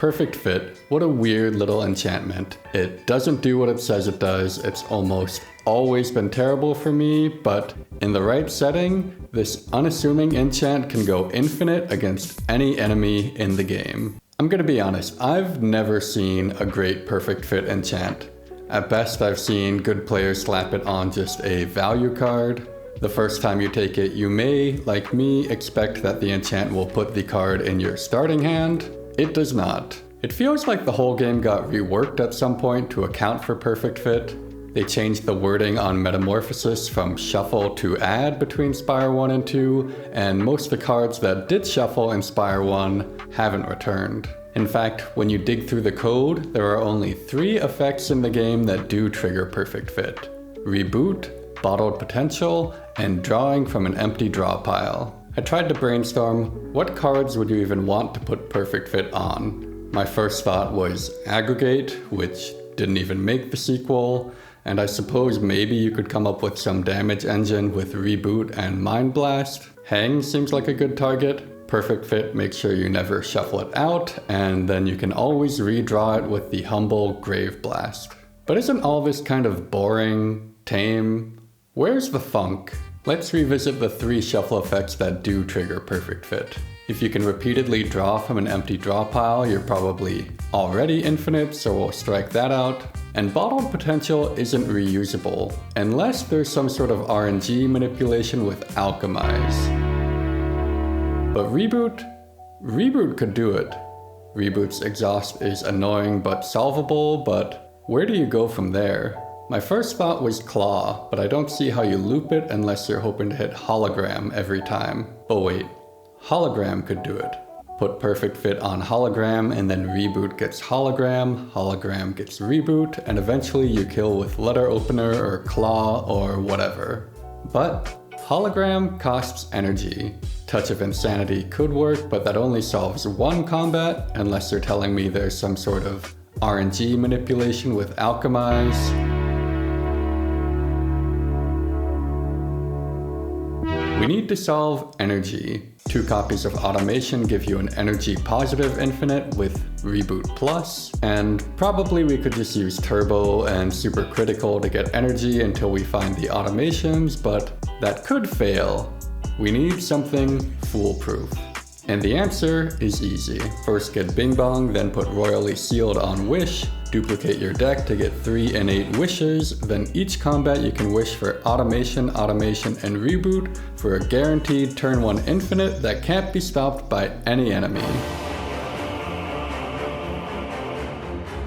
Perfect Fit, what a weird little enchantment. It doesn't do what it says it does, it's almost always been terrible for me, but in the right setting, this unassuming enchant can go infinite against any enemy in the game. I'm gonna be honest, I've never seen a great Perfect Fit enchant. At best, I've seen good players slap it on just a value card. The first time you take it, you may, like me, expect that the enchant will put the card in your starting hand. It does not. It feels like the whole game got reworked at some point to account for Perfect Fit. They changed the wording on Metamorphosis from shuffle to add between Spire 1 and 2, and most of the cards that did shuffle in Spire 1 haven't returned. In fact, when you dig through the code, there are only 3 effects in the game that do trigger Perfect Fit: Reboot, Bottled Potential, and drawing from an empty draw pile. I tried to brainstorm, what cards would you even want to put Perfect Fit on? My first thought was Aggregate, which didn't even make the sequel, and I suppose maybe you could come up with some damage engine with Reboot and Mind Blast. Hang seems like a good target. Perfect Fit makes sure you never shuffle it out, and then you can always redraw it with the humble Grave Blast. But isn't all this kind of boring, tame? Where's the funk? Let's revisit the 3 shuffle effects that do trigger Perfect Fit. If you can repeatedly draw from an empty draw pile, you're probably already infinite, so we'll strike that out. And Bottled Potential isn't reusable, unless there's some sort of RNG manipulation with Alchemize. But Reboot could do it. Reboot's exhaust is annoying but solvable, but where do you go from there? My first thought was Claw, but I don't see how you loop it unless you're hoping to hit Hologram every time. Oh wait, Hologram could do it. Put Perfect Fit on Hologram and then Reboot gets Hologram, Hologram gets Reboot, and eventually you kill with Letter Opener or Claw or whatever. But Hologram costs energy. Touch of Insanity could work, but that only solves 1 combat unless you're telling me there's some sort of RNG manipulation with Alchemize. We need to solve energy. 2 copies of Automation give you an energy positive infinite with Reboot Plus, and probably we could just use Turbo and Super Critical to get energy until we find the automations, but that could fail. We need something foolproof. And the answer is easy. First get Bing Bong, then put Royally Sealed on Wish, duplicate your deck to get 3 innate wishes, then each combat you can wish for Automation, Automation, and Reboot for a guaranteed turn 1 infinite that can't be stopped by any enemy.